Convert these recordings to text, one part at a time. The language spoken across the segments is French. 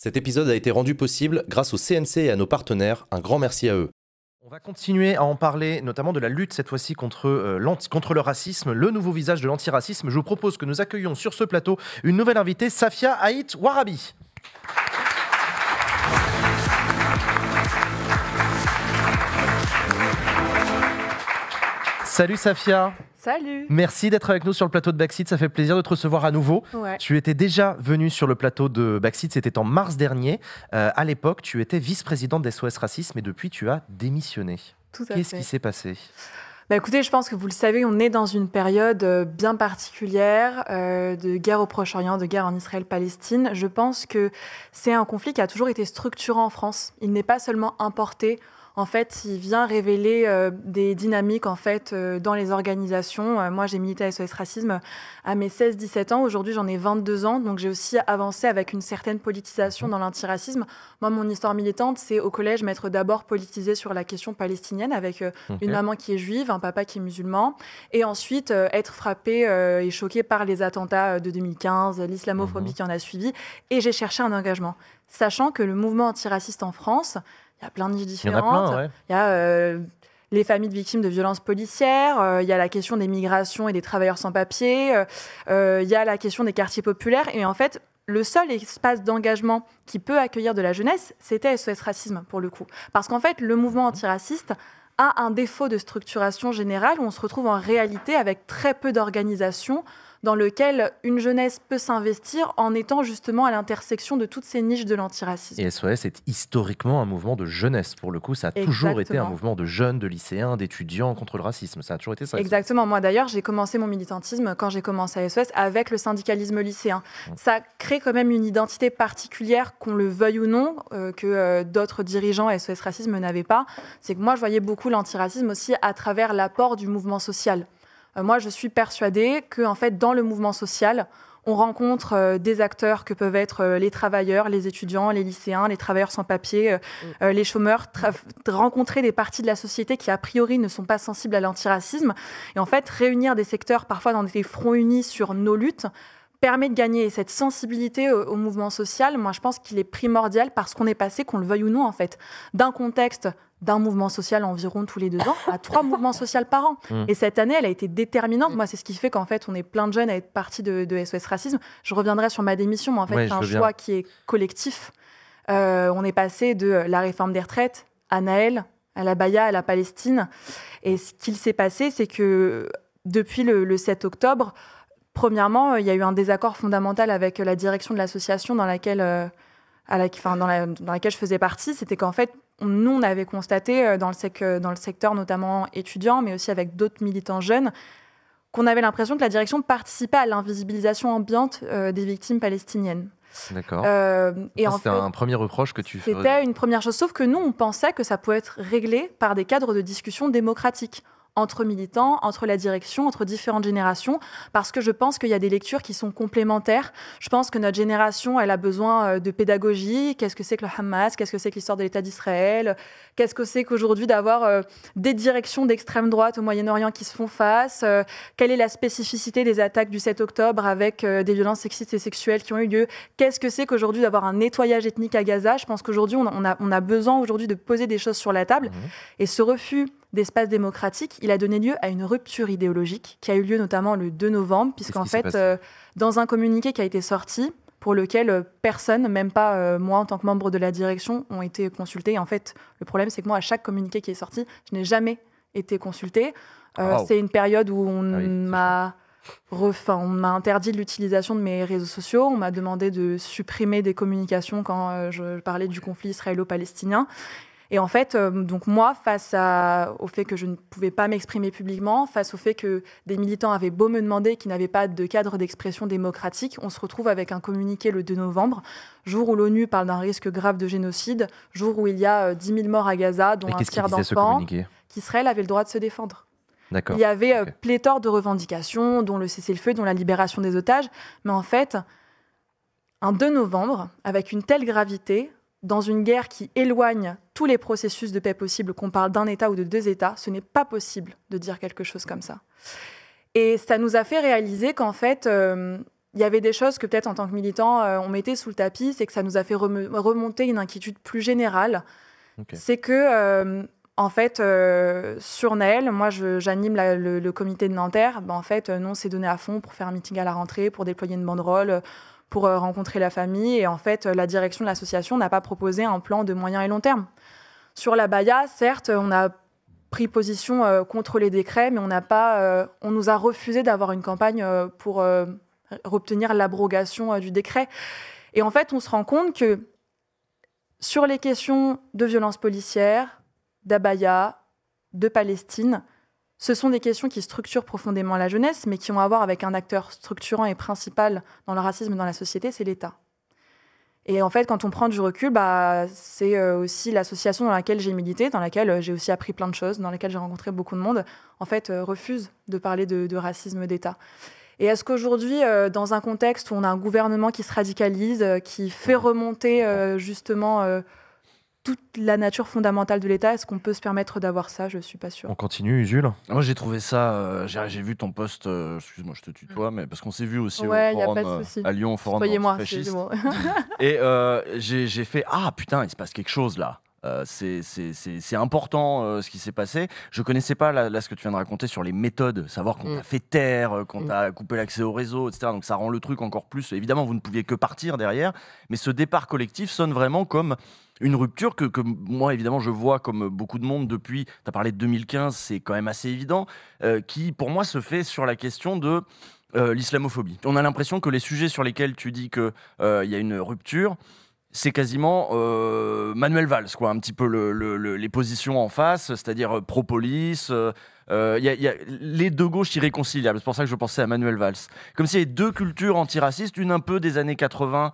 Cet épisode a été rendu possible grâce au CNC et à nos partenaires. Un grand merci à eux. On va continuer à en parler, notamment de la lutte cette fois-ci contre le racisme, le nouveau visage de l'antiracisme. Je vous propose que nous accueillions sur ce plateau une nouvelle invitée, Safia Ait Warabi. Salut Safia. Salut. Merci d'être avec nous sur le plateau de Backseat, ça fait plaisir de te recevoir à nouveau. Ouais. Tu étais déjà venue sur le plateau de Backseat, c'était en mars dernier. À l'époque, tu étais vice-présidente d'SOS Racisme et depuis, tu as démissionné. Tout à fait. Qu'est-ce qui s'est passé ? Écoutez, je pense que vous le savez, on est dans une période bien particulière de guerre au Proche-Orient, de guerre en Israël-Palestine. Je pense que c'est un conflit qui a toujours été structurant en France. Il n'est pas seulement importé. En fait, il vient révéler des dynamiques en fait, dans les organisations. Moi, j'ai milité à SOS Racisme à mes 16-17 ans. Aujourd'hui, j'en ai 22 ans. Donc, j'ai aussi avancé avec une certaine politisation dans l'antiracisme. Moi, mon histoire militante, c'est au collège m'être d'abord politisée sur la question palestinienne avec une maman qui est juive, un papa qui est musulman. Et ensuite, être frappée et choquée par les attentats de 2015, l'islamophobie qui en a suivi. Et j'ai cherché un engagement. Sachant que le mouvement antiraciste en France... Il y a plein de niches différentes. Il y a les familles de victimes de violences policières. Il y a la question des migrations et des travailleurs sans papier. Il y a la question des quartiers populaires. Et en fait, le seul espace d'engagement qui peut accueillir de la jeunesse, c'était SOS Racisme, pour le coup. Parce qu'en fait, le mouvement antiraciste a un défaut de structuration générale où on se retrouve en réalité avec très peu d'organisations dans lequel une jeunesse peut s'investir en étant justement à l'intersection de toutes ces niches de l'antiracisme. Et SOS est historiquement un mouvement de jeunesse, pour le coup. Ça a toujours été un mouvement de jeunes, de lycéens, d'étudiants contre le racisme. Ça a toujours été ça. Exactement. Moi, d'ailleurs, j'ai commencé mon militantisme quand j'ai commencé à SOS avec le syndicalisme lycéen. Ça crée quand même une identité particulière, qu'on le veuille ou non, que d'autres dirigeants à SOS Racisme n'avaient pas. C'est que moi, je voyais beaucoup l'antiracisme aussi à travers l'apport du mouvement social. Moi, je suis persuadée que, en fait, dans le mouvement social, on rencontre des acteurs que peuvent être les travailleurs, les étudiants, les lycéens, les travailleurs sans papier, les chômeurs, rencontrer des parties de la société qui, a priori, ne sont pas sensibles à l'antiracisme. Et en fait, réunir des secteurs, parfois dans des fronts unis sur nos luttes, permet de gagner cette sensibilité au mouvement social. Moi, je pense qu'il est primordial parce qu'on est passé, qu'on le veuille ou non, en fait, d'un contexte d'un mouvement social environ tous les 2 ans à 3 mouvements sociaux par an. Et cette année, elle a été déterminante. Moi, c'est ce qui fait qu'en fait, on est plein de jeunes à être partis de SOS Racisme. Je reviendrai sur ma démission, mais en fait, c'est un choix qui est collectif. On est passé de la réforme des retraites à Naël, à la Baïa, à la Palestine. Et ce qu'il s'est passé, c'est que depuis le 7 octobre, premièrement, il y a eu un désaccord fondamental avec la direction de l'association dans laquelle je faisais partie. C'était qu'en fait, nous, on avait constaté dans le secteur notamment étudiant, mais aussi avec d'autres militants jeunes, qu'on avait l'impression que la direction participait à l'invisibilisation ambiante des victimes palestiniennes. D'accord. C'était un premier reproche que tu faisais. C'était une première chose, sauf que nous, on pensait que ça pouvait être réglé par des cadres de discussion démocratiques entre militants, entre la direction, entre différentes générations, parce que je pense qu'il y a des lectures qui sont complémentaires. Je pense que notre génération, elle a besoin de pédagogie. Qu'est-ce que c'est que le Hamas ? Qu'est-ce que c'est que l'histoire de l'État d'Israël ? Qu'est-ce que c'est qu'aujourd'hui d'avoir des directions d'extrême droite au Moyen-Orient qui se font face ? Quelle est la spécificité des attaques du 7 octobre avec des violences sexistes et sexuelles qui ont eu lieu ? Qu'est-ce que c'est qu'aujourd'hui d'avoir un nettoyage ethnique à Gaza ? Je pense qu'aujourd'hui, on a besoin aujourd'hui de poser des choses sur la table. Et ce refus d'espace démocratique, il a donné lieu à une rupture idéologique qui a eu lieu notamment le 2 novembre, puisqu'en fait, dans un communiqué qui a été sorti, pour lequel personne, même pas moi en tant que membre de la direction, ont été consultés. Et en fait, le problème, c'est que moi, à chaque communiqué qui est sorti, je n'ai jamais été consultée. C'est une période où on m'a interdit l'utilisation de mes réseaux sociaux, on m'a demandé de supprimer des communications quand je parlais du conflit israélo-palestinien. Et en fait, donc moi, face au fait que je ne pouvais pas m'exprimer publiquement, face au fait que des militants avaient beau me demander qu'ils n'avaient pas de cadre d'expression démocratique, on se retrouve avec un communiqué le 2 novembre, jour où l'ONU parle d'un risque grave de génocide, jour où il y a 10 000 morts à Gaza, dont un tiers d'enfants, qu'Israël avait le droit de se défendre. D'accord. Il y avait pléthore de revendications, dont le cessez-le-feu, dont la libération des otages. Mais en fait, un 2 novembre, avec une telle gravité, dans une guerre qui éloigne tous les processus de paix possibles, qu'on parle d'un État ou de 2 États, ce n'est pas possible de dire quelque chose comme ça. Et ça nous a fait réaliser qu'en fait, y avait des choses que peut-être en tant que militant, on mettait sous le tapis, c'est que ça nous a fait remonter une inquiétude plus générale. Okay. C'est que, en fait, sur Naël, moi, j'anime le comité de Nanterre. En fait, nous, on s'est donné à fond pour faire un meeting à la rentrée, pour déployer une banderole, pour rencontrer la famille. Et en fait, la direction de l'association n'a pas proposé un plan de moyen et long terme. Sur l'abaya, certes, on a pris position contre les décrets, mais on nous a refusé d'avoir une campagne pour obtenir l'abrogation du décret. Et en fait, on se rend compte que sur les questions de violence policière, d'abaya, de Palestine, ce sont des questions qui structurent profondément la jeunesse, mais qui ont à voir avec un acteur structurant et principal dans le racisme dans la société, c'est l'État. Et en fait, quand on prend du recul, c'est aussi l'association dans laquelle j'ai milité, dans laquelle j'ai aussi appris plein de choses, dans laquelle j'ai rencontré beaucoup de monde, en fait, refuse de parler de racisme d'État. Et est-ce qu'aujourd'hui, dans un contexte où on a un gouvernement qui se radicalise, qui fait remonter justement toute la nature fondamentale de l'État, est-ce qu'on peut se permettre d'avoir ça ? Je ne suis pas sûre. On continue, Jules ? Moi, j'ai trouvé ça... j'ai vu ton post, excuse-moi, je te tutoie, mais parce qu'on s'est vu aussi au forum à Lyon, au forum antifasciste. Et j'ai fait « Ah, putain, il se passe quelque chose, là !» C'est important ce qui s'est passé. Je connaissais pas là ce que tu viens de raconter sur les méthodes, savoir qu'on t'a fait taire, qu'on t'a coupé l'accès au réseau, etc. Donc ça rend le truc encore plus. Évidemment, vous ne pouviez que partir derrière, mais ce départ collectif sonne vraiment comme une rupture que moi, évidemment, je vois comme beaucoup de monde depuis. Tu as parlé de 2015, c'est quand même assez évident, qui pour moi se fait sur la question de l'islamophobie. On a l'impression que les sujets sur lesquels tu dis qu'il y a une rupture, c'est quasiment Manuel Valls, quoi, un petit peu les positions en face, c'est-à-dire pro-police. Y a les deux gauches irréconciliables. C'est pour ça que je pensais à Manuel Valls. Comme s'il y avait deux cultures antiracistes, une un peu des années 80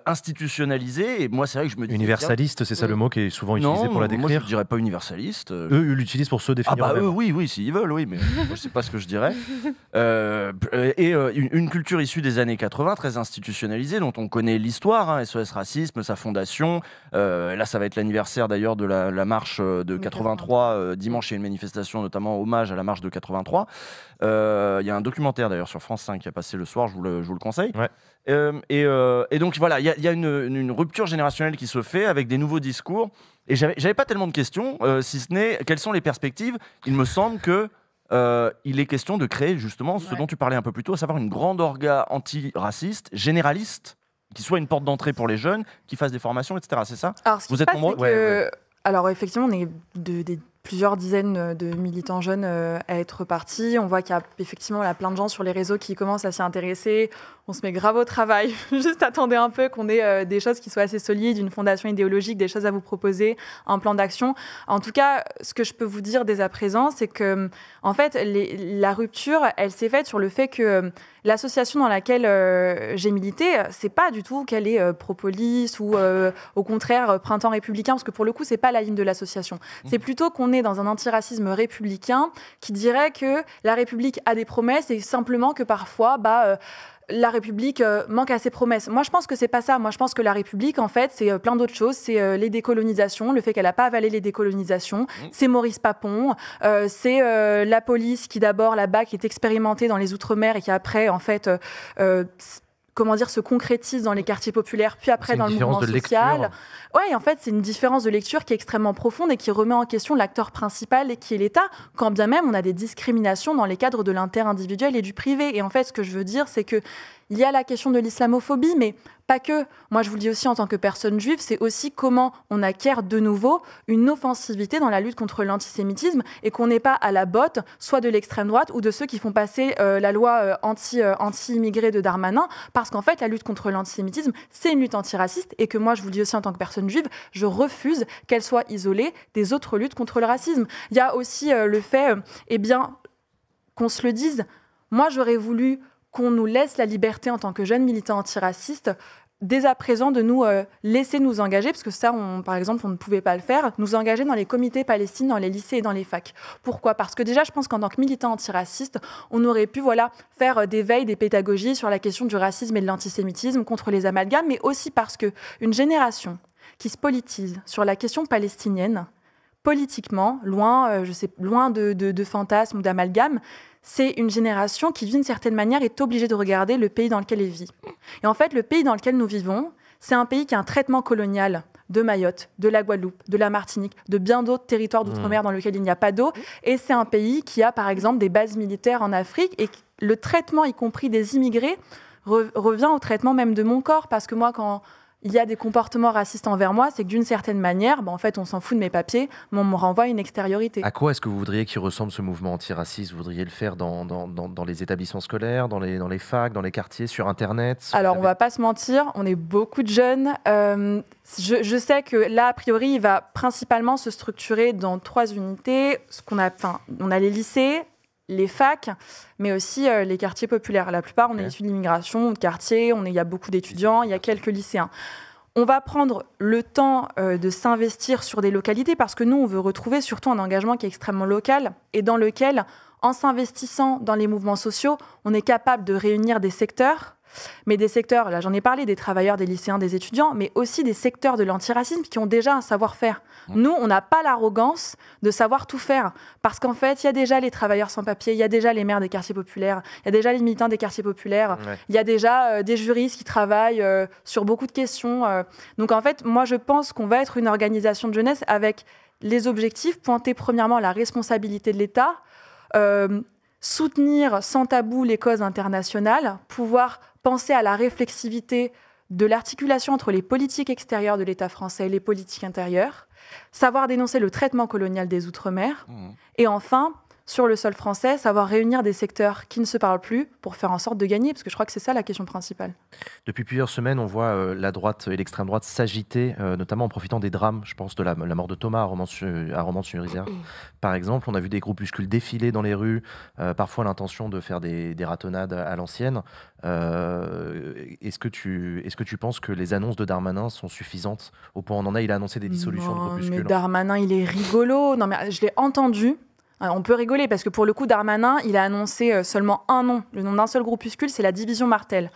institutionnalisée. Et moi, c'est vrai que je me dis... Universaliste, c'est ça le mot qui est souvent utilisé pour la décrire ? Moi, je ne dirais pas universaliste. Eux l'utilisent pour se définir. Eux, oui, s'ils veulent, oui, mais moi, je ne sais pas ce que je dirais. Une culture issue des années 80, très institutionnalisée, dont on connaît l'histoire, SOS Racisme, sa fondation. Là, ça va être l'anniversaire d'ailleurs de la marche de 83. Dimanche, il y a une manifestation, notamment hommage à la marche de 83. Il y a un documentaire d'ailleurs sur France 5 qui a passé le soir, je vous le conseille. Ouais. Et donc voilà, il y a une rupture générationnelle qui se fait avec des nouveaux discours. Et j'avais pas tellement de questions, si ce n'est quelles sont les perspectives. Il me semble que il est question de créer justement ce dont tu parlais un peu plus tôt, à savoir une grande orga antiraciste, généraliste, qui soit une porte d'entrée pour les jeunes, qui fasse des formations, etc. C'est ça ? Alors, vous êtes nombreux ? Alors effectivement, on est plusieurs dizaines de militants jeunes à être partis. On voit qu'il y a effectivement plein de gens sur les réseaux qui commencent à s'y intéresser. On se met grave au travail. Juste attendez un peu qu'on ait des choses qui soient assez solides, une fondation idéologique, des choses à vous proposer, un plan d'action. En tout cas, ce que je peux vous dire dès à présent, c'est que en fait, la rupture, elle s'est faite sur le fait que l'association dans laquelle j'ai milité, c'est pas du tout qu'elle est pro-police ou au contraire printemps républicain, parce que pour le coup, c'est pas la ligne de l'association. C'est plutôt qu'on est dans un antiracisme républicain qui dirait que la République a des promesses et simplement que parfois, la République manque à ses promesses. Moi, je pense que c'est pas ça. Moi, je pense que la République, en fait, c'est plein d'autres choses. C'est les décolonisations, le fait qu'elle n'a pas avalé les décolonisations. C'est Maurice Papon. C'est la police qui, d'abord, là-bas, qui est expérimentée dans les Outre-mer et qui, après, en fait... se concrétise dans les quartiers populaires, puis après dans le mouvement social. Oui, en fait, c'est une différence de lecture qui est extrêmement profonde et qui remet en question l'acteur principal et qui est l'État, quand bien même on a des discriminations dans les cadres de l'inter-individuel et du privé. Et en fait, ce que je veux dire, c'est que il y a la question de l'islamophobie, mais pas que. Moi, je vous le dis aussi en tant que personne juive, c'est aussi comment on acquiert de nouveau une offensivité dans la lutte contre l'antisémitisme et qu'on n'est pas à la botte, soit de l'extrême droite ou de ceux qui font passer la loi anti-immigrés de Darmanin, parce qu'en fait, la lutte contre l'antisémitisme, c'est une lutte antiraciste et que moi, je vous le dis aussi en tant que personne juive, je refuse qu'elle soit isolée des autres luttes contre le racisme. Il y a aussi le fait, qu'on se le dise, moi, j'aurais voulu qu'on nous laisse la liberté en tant que jeunes militants antiracistes dès à présent de nous laisser nous engager, parce que ça, par exemple, on ne pouvait pas le faire, nous engager dans les comités Palestine, dans les lycées et dans les facs. Pourquoi ? Parce que déjà, je pense qu'en tant que militant antiraciste, on aurait pu faire des veilles, des pédagogies sur la question du racisme et de l'antisémitisme contre les amalgames, mais aussi parce qu'une génération qui se politise sur la question palestinienne politiquement, loin de fantasmes ou d'amalgames, c'est une génération qui, d'une certaine manière, est obligée de regarder le pays dans lequel elle vit. Et en fait, le pays dans lequel nous vivons, c'est un pays qui a un traitement colonial de Mayotte, de la Guadeloupe, de la Martinique, de bien d'autres territoires d'outre-mer dans lesquels il n'y a pas d'eau. Et c'est un pays qui a, par exemple, des bases militaires en Afrique. Et le traitement, y compris des immigrés, revient au traitement même de mon corps. Parce que moi, quand il y a des comportements racistes envers moi, c'est que d'une certaine manière, en fait, on s'en fout de mes papiers, mais on me renvoie une extériorité. À quoi est-ce que vous voudriez qu'il ressemble ce mouvement antiraciste ? Vous voudriez le faire dans les établissements scolaires, dans les facs, dans les quartiers, sur Internet ? Alors, on ne va pas se mentir, on est beaucoup de jeunes. Je sais que là, a priori, il va principalement se structurer dans 3 unités. On a les lycées, les facs, mais aussi les quartiers populaires. La plupart, on est issus de l'immigration, de quartiers, il y a beaucoup d'étudiants, il y a quelques lycéens. On va prendre le temps de s'investir sur des localités parce que nous, on veut retrouver surtout un engagement qui est extrêmement local et dans lequel, en s'investissant dans les mouvements sociaux, on est capable de réunir des secteurs, mais des secteurs, là j'en ai parlé, des travailleurs, des lycéens, des étudiants, mais aussi des secteurs de l'antiracisme qui ont déjà un savoir-faire. Nous, on n'a pas l'arrogance de savoir tout faire, parce qu'en fait, il y a déjà les travailleurs sans papier, il y a déjà les maires des quartiers populaires, il y a déjà les militants des quartiers populaires, il y a déjà des juristes qui travaillent sur beaucoup de questions. Donc en fait, moi je pense qu'on va être une organisation de jeunesse avec les objectifs, pointer premièrement la responsabilité de l'État, soutenir sans tabou les causes internationales, pouvoir penser à la réflexivité de l'articulation entre les politiques extérieures de l'État français et les politiques intérieures, savoir dénoncer le traitement colonial des Outre-mer, et enfin, sur le sol français, savoir réunir des secteurs qui ne se parlent plus pour faire en sorte de gagner, parce que je crois que c'est ça la question principale. Depuis plusieurs semaines, on voit la droite et l'extrême droite s'agiter, notamment en profitant des drames, je pense de la mort de Thomas à Romans-sur-Isère. Par exemple, on a vu des groupuscules défiler dans les rues, parfois l'intention de faire des ratonnades à l'ancienne. Est-ce que tu penses que les annonces de Darmanin sont suffisantes au point où on en a? Il a annoncé des dissolutions de groupuscules. Mais Darmanin, il est rigolo. Non, mais je l'ai entendu. On peut rigoler parce que pour le coup, Darmanin, il a annoncé seulement un nom. Le nom d'un seul groupuscule, c'est la division Martel.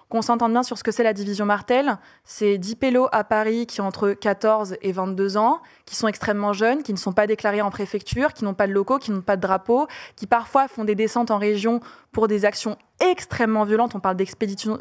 Qu'on s'entende bien sur ce que c'est la division Martel. C'est 10 pélos à Paris qui ont entre 14 et 22 ans, qui sont extrêmement jeunes, qui ne sont pas déclarés en préfecture, qui n'ont pas de locaux, qui n'ont pas de drapeau, qui parfois font des descentes en région pour des actions extrêmement violentes. On parle d'expédition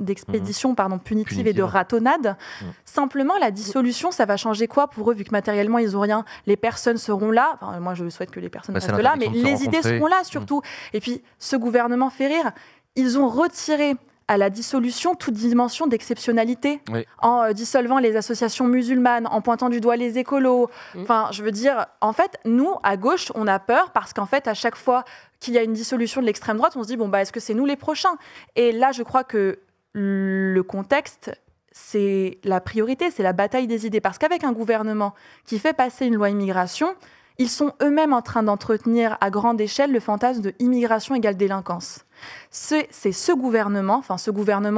punitive et de ratonnade. Simplement, la dissolution, ça va changer quoi pour eux, vu que matériellement, ils n'ont rien? Les personnes seront là. Enfin, moi, je souhaite que les personnes restent là, mais les idées seront là, surtout. Et puis, ce gouvernement fait rire. Ils ont retiré à la dissolution toute dimension d'exceptionnalité, en dissolvant les associations musulmanes, en pointant du doigt les écolos. Enfin, je veux dire, en fait, nous, à gauche, on a peur parce qu'en fait, à chaque fois qu'il y a une dissolution de l'extrême droite, on se dit, est-ce que c'est nous les prochains? Et là, je crois que le contexte, c'est la priorité, c'est la bataille des idées. Parce qu'avec un gouvernement qui fait passer une loi immigration, ils sont eux-mêmes en train d'entretenir à grande échelle le fantasme de immigration égale délinquance. C'est ce gouvernement,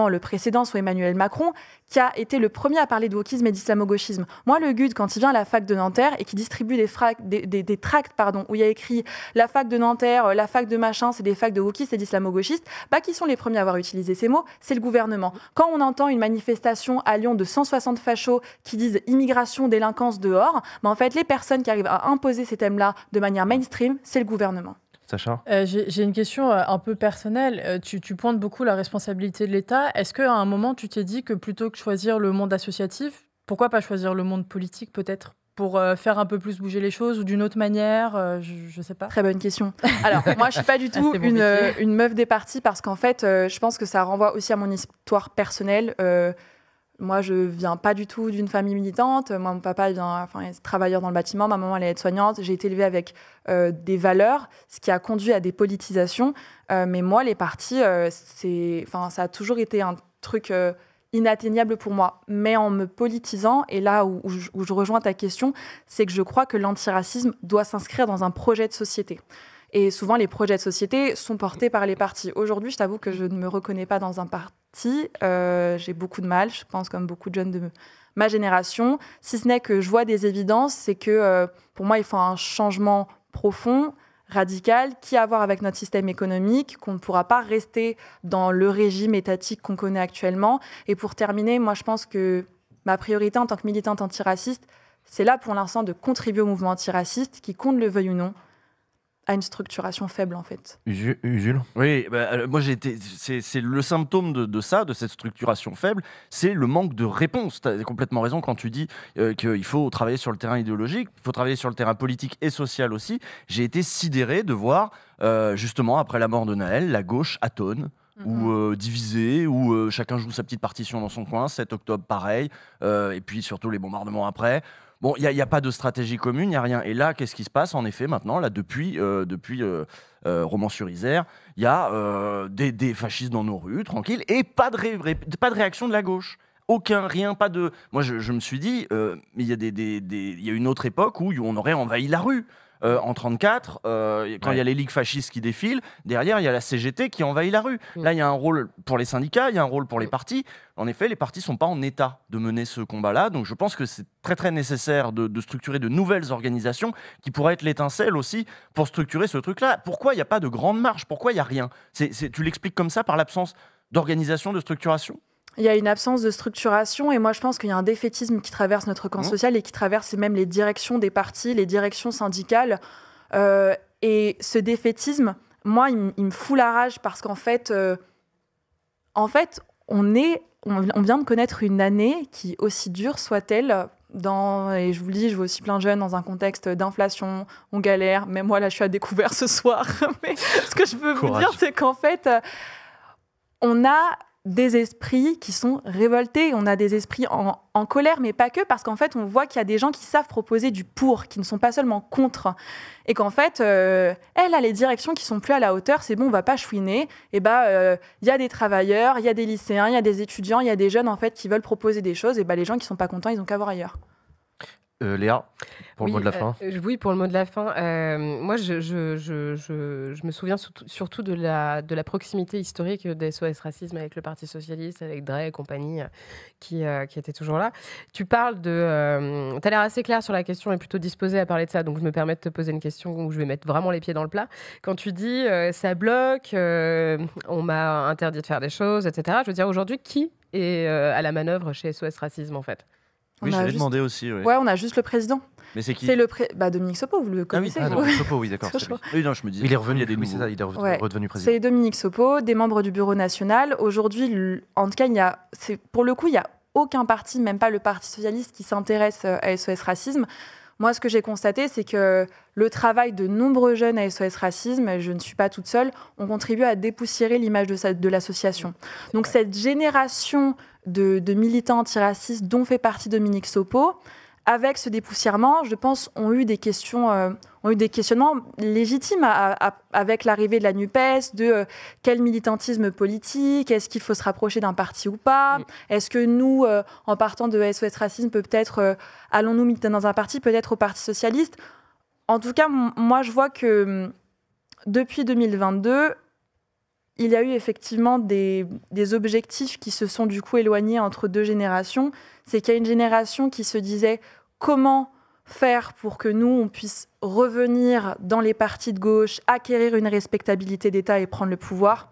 le précédent, soit Emmanuel Macron, qui a été le premier à parler de wokisme et d'islamo-gauchisme. Moi, le GUD, quand il vient à la fac de Nanterre et qui distribue des tracts où il y a écrit la fac de Nanterre, la fac de machin, c'est des facs de wokistes et d'islamo-gauchistes, qui sont les premiers à avoir utilisé ces mots? C'est le gouvernement. Quand on entend une manifestation à Lyon de 160 fachos qui disent immigration, délinquance dehors, en fait, les personnes qui arrivent à imposer ces thèmes-là de manière mainstream, c'est le gouvernement. Sacha ? J'ai une question un peu personnelle. Tu pointes beaucoup la responsabilité de l'État. Est-ce qu'à un moment, tu t'es dit que plutôt que choisir le monde associatif, pourquoi pas choisir le monde politique peut-être pour faire un peu plus bouger les choses ou d'une autre manière, je sais pas. Très bonne question. Alors, moi, je suis pas du tout une meuf des partis parce qu'en fait, je pense que ça renvoie aussi à mon histoire personnelle. Moi, je viens pas du tout d'une famille militante. Moi, mon papa, il est travailleur dans le bâtiment. Ma maman, elle est aide-soignante. J'ai été élevée avec des valeurs, ce qui a conduit à des politisations. Mais moi, les partis, ça a toujours été un truc inatteignable pour moi. Mais en me politisant, et là où je rejoins ta question, c'est que je crois que l'antiracisme doit s'inscrire dans un projet de société. Et souvent, les projets de société sont portés par les partis. Aujourd'hui, je t'avoue que je ne me reconnais pas dans un parti. J'ai beaucoup de mal, je pense, comme beaucoup de jeunes de ma génération. Si ce n'est que je vois des évidences, c'est que pour moi, il faut un changement profond, radical, qui a à voir avec notre système économique, qu'on ne pourra pas rester dans le régime étatique qu'on connaît actuellement. Et pour terminer, moi, je pense que ma priorité en tant que militante antiraciste, c'est là pour l'instant de contribuer au mouvement antiraciste qui, qu'on le veuille ou non, a une structuration faible en fait. Usul ? Oui, moi c'est le symptôme de ça, de cette structuration faible, c'est le manque de réponse. Tu as complètement raison quand tu dis qu'il faut travailler sur le terrain idéologique, il faut travailler sur le terrain politique et social aussi. J'ai été sidéré de voir, justement, après la mort de Nahel, la gauche atone, ou divisée, où chacun joue sa petite partition dans son coin, 7 octobre pareil, et puis surtout les bombardements après. Bon, il n'y a pas de stratégie commune, il n'y a rien. Et là, qu'est-ce qui se passe en effet maintenant, là, depuis Romans-sur-Isère, il y a des fascistes dans nos rues, tranquille, et pas de réaction de la gauche. Aucun, rien, pas de... Moi, je me suis dit, il y a une autre époque où on aurait envahi la rue. En 1934, quand il y a les ligues fascistes qui défilent, derrière, il y a la CGT qui envahit la rue. Là, il y a un rôle pour les syndicats, il y a un rôle pour les partis. En effet, les partis ne sont pas en état de mener ce combat-là. Donc, je pense que c'est très, très nécessaire de structurer de nouvelles organisations qui pourraient être l'étincelle aussi pour structurer ce truc-là. Pourquoi il n'y a pas de grande marche ? Pourquoi il n'y a rien ? Tu l'expliques comme ça, par l'absence d'organisation, de structuration ? Il y a une absence de structuration et moi je pense qu'il y a un défaitisme qui traverse notre camp social et qui traverse même les directions des partis, les directions syndicales. Et ce défaitisme, moi, il me fout la rage parce qu'en fait, on vient de connaître une année qui, aussi dure soit-elle, et je vous le dis, je vois aussi plein de jeunes dans un contexte d'inflation, on galère, même moi là je suis à découvert ce soir. Mais ce que je veux vous dire, c'est qu'en fait, on a des esprits qui sont révoltés, on a des esprits en colère, mais pas que, parce qu'en fait, on voit qu'il y a des gens qui savent proposer du pour, qui ne sont pas seulement contre, et qu'en fait, elle a les directions qui sont plus à la hauteur, c'est bon, on va pas chouiner, et il y a des travailleurs, il y a des lycéens, il y a des étudiants, il y a des jeunes en fait qui veulent proposer des choses, et les gens qui sont pas contents, ils ont qu'à voir ailleurs. Léa, pour le mot de la fin. Oui, pour le mot de la fin. Moi, je me souviens surtout de la proximité historique des SOS Racisme avec le Parti Socialiste, avec Drey et compagnie, qui étaient toujours là. Tu parles de... tu as l'air assez clair sur la question et plutôt disposé à parler de ça, donc je me permets de te poser une question où je vais mettre vraiment les pieds dans le plat. Quand tu dis ça bloque, on m'a interdit de faire des choses, etc., je veux dire, aujourd'hui, qui est à la manœuvre chez SOS Racisme, en fait ? Oui, j'avais demandé aussi. Ouais, on a juste le président. Mais c'est qui ? C'est Dominique Sopo, vous le connaissez. Dominique Sopo, oui, d'accord. Oui, non, je me disais. Il est revenu, il est redevenu président. C'est Dominique Sopo, des membres du bureau national. Aujourd'hui, en tout cas, pour le coup, il n'y a aucun parti, même pas le Parti Socialiste, qui s'intéresse à SOS Racisme. Moi, ce que j'ai constaté, c'est que le travail de nombreux jeunes à SOS Racisme, et je ne suis pas toute seule, ont contribué à dépoussiérer l'image de l'association. Donc cette génération de militants antiracistes dont fait partie Dominique Sopo, avec ce dépoussièrement, je pense, ont eu des questionnements légitimes avec l'arrivée de la NUPES, de quel militantisme politique, est-ce qu'il faut se rapprocher d'un parti ou pas, est-ce que nous, en partant de SOS Racisme, peut-être allons-nous militer dans un parti, peut-être au Parti Socialiste. En tout cas, moi, je vois que depuis 2022, il y a eu effectivement des objectifs qui se sont du coup éloignés entre deux générations. C'est qu'il y a une génération qui se disait comment faire pour que nous, on puisse revenir dans les partis de gauche, acquérir une respectabilité d'État et prendre le pouvoir.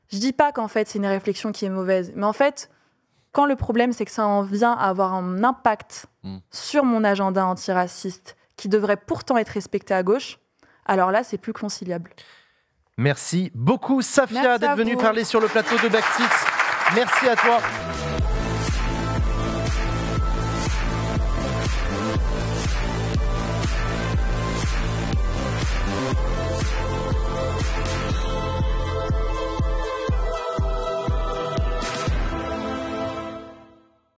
Je ne dis pas qu'en fait, c'est une réflexion qui est mauvaise, mais en fait, quand le problème, c'est que ça en vient à avoir un impact sur mon agenda antiraciste, qui devrait pourtant être respecté à gauche, alors là, c'est plus conciliable. Merci beaucoup, Safia, d'être venue parler sur le plateau de Back Six. Merci à toi.